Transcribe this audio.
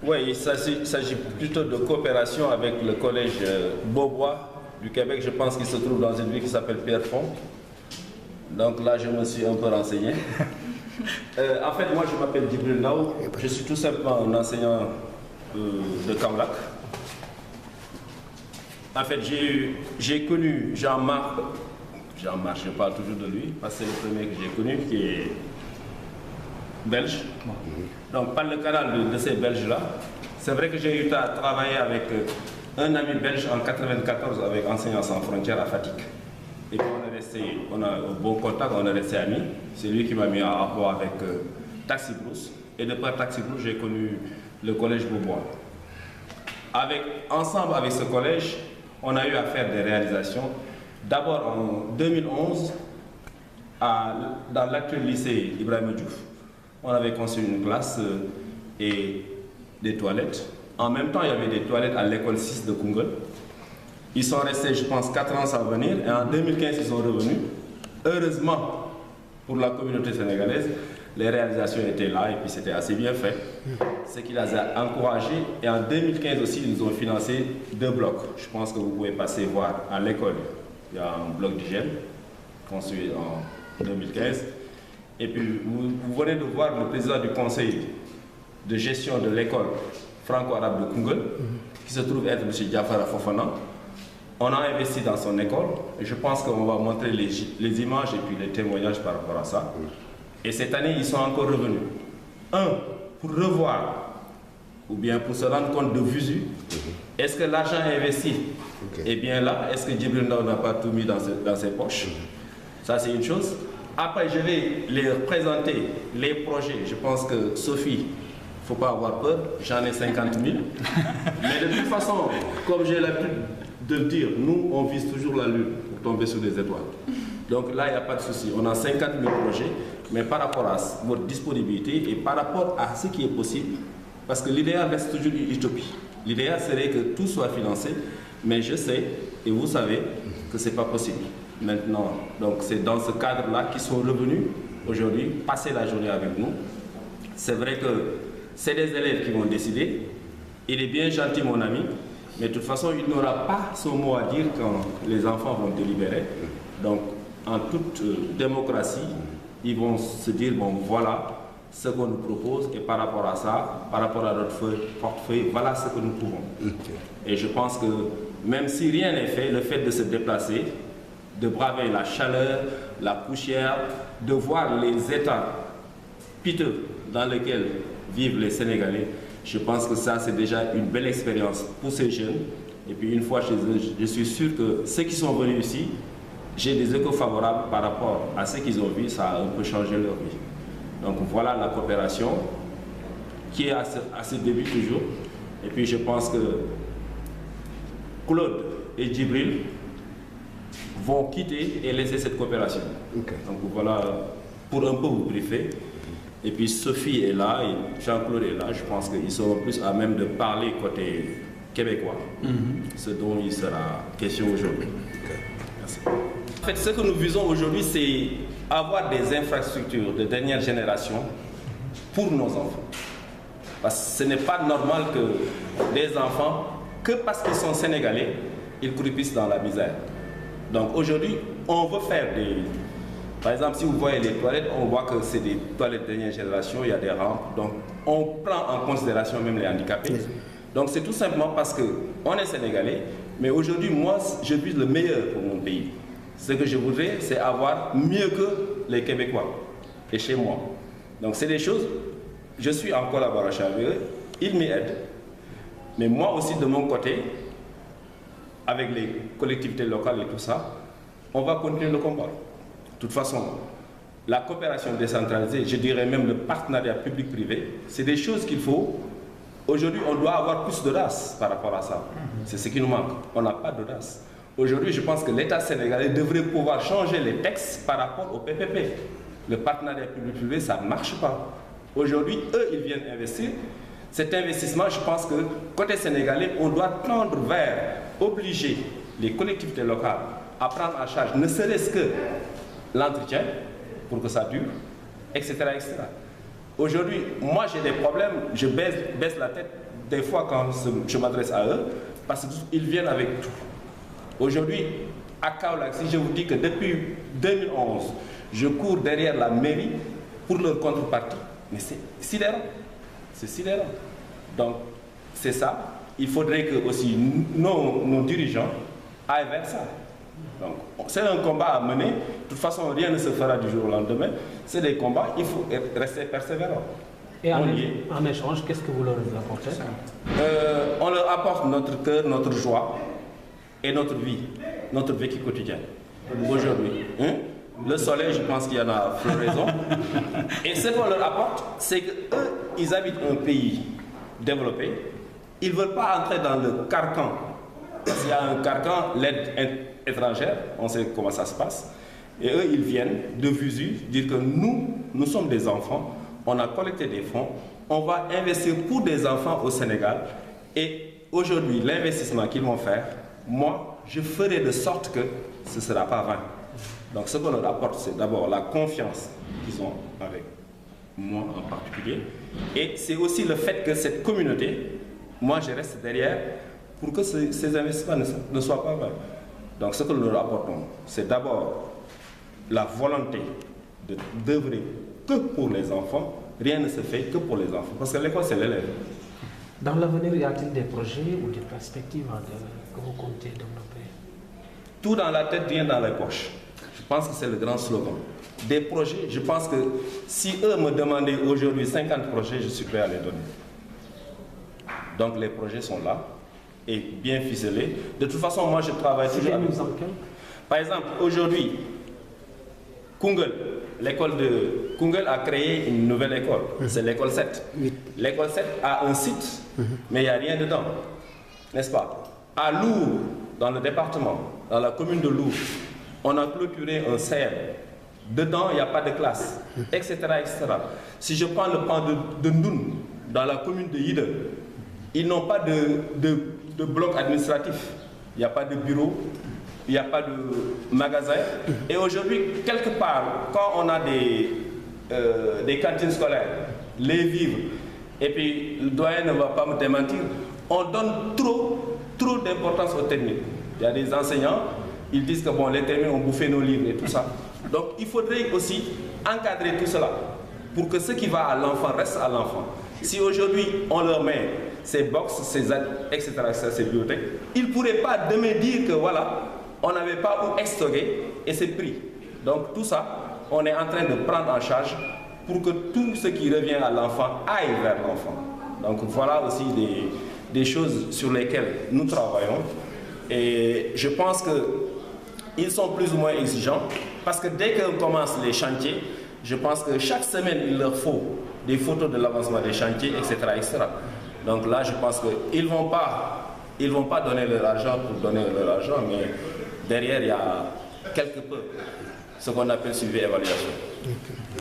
Oui, il s'agit plutôt de coopération avec le collège Beaubois du Québec. Je pense qu'il se trouve dans une ville qui s'appelle Pierrefonds. Donc là, je me suis un peu renseigné. En fait, moi, je m'appelle Djibril Ndao. Je suis tout simplement un enseignant de Kaolack. En fait, j'ai connu Jean-Marc, je parle toujours de lui, parce que c'est le premier que j'ai connu, qui est belge. Donc, par le canal de ces Belges-là, c'est vrai que j'ai eu à travailler avec un ami belge en 1994 avec Enseignants sans frontières à Fatick. Et puis on a un bon contact, on est resté amis. C'est lui qui m'a mis en rapport avec Taxi Brousse. Et de par Taxi Brousse, j'ai connu le collège Beaubois. Ensemble avec ce collège, on a eu à faire des réalisations. D'abord en 2011, dans l'actuel lycée Ibrahima Diouf, on avait conçu une classe et des toilettes. En même temps, il y avait des toilettes à l'école 6 de Koungheul. Ils sont restés, je pense, 4 ans sans venir. Et en 2015, ils sont revenus. Heureusement, pour la communauté sénégalaise, les réalisations étaient là et puis c'était assez bien fait. Ce qui les a encouragés. Et en 2015 aussi, ils nous ont financé 2 blocs. Je pense que vous pouvez passer voir à l'école. Il y a un bloc d'hygiène construit en 2015. Et puis, vous venez de voir le président du conseil de gestion de l'école franco-arabe de Koungheul, qui se trouve être M. Diafara Fofana. On a investi dans son école et je pense qu'on va montrer les images et puis les témoignages par rapport à ça. Et cette année, ils sont encore revenus. Pour revoir, ou bien pour se rendre compte de visu, est-ce que l'argent investi est bien là? Est-ce que Djibril Ndao n'a pas tout mis dans ses poches? Ça, c'est une chose. Après, je vais les présenter, les projets. Je pense que Sophie, il ne faut pas avoir peur, j'en ai 50 000. Mais de toute façon, comme j'ai l'habitude de le dire, nous, on vise toujours la lune pour tomber sur des étoiles. Donc là, il n'y a pas de souci. On a 50 000 projets, mais par rapport à votre disponibilité et par rapport à ce qui est possible, parce que l'idéal reste toujours une utopie. L'idéal serait que tout soit financé, mais je sais, et vous savez, que ce n'est pas possible. Maintenant, donc c'est dans ce cadre-là qu'ils sont revenus aujourd'hui, passer la journée avec nous. C'est vrai que c'est des élèves qui vont décider. Il est bien gentil, mon ami, mais de toute façon, il n'aura pas son mot à dire quand les enfants vont délibérer. Donc, en toute démocratie, ils vont se dire, bon, voilà ce qu'on nous propose, et par rapport à ça, par rapport à notre portefeuille, voilà ce que nous pouvons. Et je pense que même si rien n'est fait, le fait de se déplacer, de braver la chaleur, la poussière, de voir les états piteux dans lesquels vivent les Sénégalais, je pense que ça, c'est déjà une belle expérience pour ces jeunes. Et puis une fois chez eux, je suis sûr que ceux qui sont venus ici, j'ai des échos favorables par rapport à ce qu'ils ont vu, ça a un peu changé leur vie. Donc voilà la coopération qui est à ce début toujours. Et puis je pense que Claude et Djibril vont quitter et laisser cette coopération. Donc voilà, pour un peu vous briefer. Et puis Sophie est là, et Jean-Claude est là. Je pense qu'ils seront plus à même de parler côté québécois, ce dont il sera question aujourd'hui. Merci. En fait, ce que nous visons aujourd'hui, c'est avoir des infrastructures de dernière génération pour nos enfants. Parce que ce n'est pas normal que des enfants, que parce qu'ils sont sénégalais, ils croupissent dans la misère. Donc aujourd'hui, on veut faire des... Par exemple, si vous voyez les toilettes, on voit que c'est des toilettes de dernière génération, il y a des rampes. Donc on prend en considération même les handicapés. Donc c'est tout simplement parce qu'on est sénégalais, mais aujourd'hui, moi, je vise le meilleur pour mon pays. Ce que je voudrais, c'est avoir mieux que les Québécois et chez moi. Donc c'est des choses, je suis en collaboration avec eux, ils m'aident. Mais moi aussi, de mon côté, avec les collectivités locales et tout ça, on va continuer le combat. De toute façon, la coopération décentralisée, je dirais même le partenariat public-privé, c'est des choses qu'il faut. Aujourd'hui, on doit avoir plus d'audace par rapport à ça. C'est ce qui nous manque. On n'a pas d'audace. Aujourd'hui, je pense que l'État sénégalais devrait pouvoir changer les textes par rapport au PPP. Le partenariat public-privé, ça ne marche pas. Aujourd'hui, eux, ils viennent investir. Cet investissement, je pense que côté sénégalais, on doit tendre vers obliger les collectivités locales à prendre en charge, ne serait-ce que l'entretien, pour que ça dure, etc. etc. Aujourd'hui, moi j'ai des problèmes, je baisse la tête des fois quand je m'adresse à eux, parce qu'ils viennent avec tout. Aujourd'hui, à Kaolack, si je vous dis que depuis 2011, je cours derrière la mairie pour leur contrepartie, mais c'est sidérant. C'est sidérant. Donc, c'est ça. Il faudrait que aussi nos dirigeants aillent vers ça. Donc, c'est un combat à mener. De toute façon, rien ne se fera du jour au lendemain. C'est des combats, il faut rester persévérant. Et en échange, qu'est-ce que vous leur apportez? On leur apporte notre cœur, notre joie et notre vie, notre vécu quotidien. Aujourd'hui, le soleil, je pense qu'il y en a floraison. Et ce qu'on leur apporte, c'est qu'eux, ils habitent un pays développé. Ils ne veulent pas entrer dans le carcan. S'il y a un carcan, l'aide étrangère, on sait comment ça se passe. Et eux, ils viennent de visu dire que nous sommes des enfants, on a collecté des fonds, on va investir pour des enfants au Sénégal. Et aujourd'hui, l'investissement qu'ils vont faire, moi, je ferai de sorte que ce ne sera pas vain. Donc ce qu'on leur apporte, c'est d'abord la confiance qu'ils ont avec moi en particulier. Et c'est aussi le fait que cette communauté, moi je reste derrière pour que ces investissements ne soient pas vains. Donc ce que nous leur apportons, c'est d'abord la volonté d'œuvrer que pour les enfants. Rien ne se fait que pour les enfants, parce que l'école c'est l'élève. Dans l'avenir, y a-t-il des projets ou des perspectives que vous comptez développer? Tout dans la tête, rien dans les poches. Je pense que c'est le grand slogan. Des projets, je pense que si eux me demandaient aujourd'hui 50 projets, je suis prêt à les donner. Donc les projets sont là et bien ficelés. De toute façon, moi je travaille toujours avec... Par exemple, aujourd'hui, Koungheul, l'école de Koungheul a créé une nouvelle école. C'est l'école 7. L'école 7 a un site, mais il n'y a rien dedans. N'est-ce pas? À Lourdes, dans le département, dans la commune de Lourdes, on a clôturé un CM. Dedans, il n'y a pas de classe, etc., etc. Si je prends le pan de Ndoun, dans la commune de Yide, ils n'ont pas de bloc administratif. Il n'y a pas de bureau, il n'y a pas de magasin. Et aujourd'hui, quelque part, quand on a des cantines scolaires, les vivres, et puis le doyen ne va pas me démentir, on donne trop d'importance aux techniques. Il y a des enseignants, ils disent que bon, les techniques ont bouffé nos livres et tout ça. Donc il faudrait aussi encadrer tout cela pour que ce qui va à l'enfant reste à l'enfant. Si aujourd'hui on leur met ces box, ces aides, etc., ces bibliothèques, ils ne pourraient pas demain dire que voilà, on n'avait pas où stocker et c'est pris. Donc tout ça, on est en train de prendre en charge pour que tout ce qui revient à l'enfant aille vers l'enfant. Donc voilà aussi des choses sur lesquelles nous travaillons. Et je pense qu'ils sont plus ou moins exigeants parce que dès qu'on commence les chantiers, je pense que chaque semaine, il leur faut des photos de l'avancement des chantiers, etc., etc. Donc là, je pense qu'ils ne vont pas donner leur argent pour donner leur argent, mais derrière, il y a quelque peu ce qu'on appelle suivi et évaluation.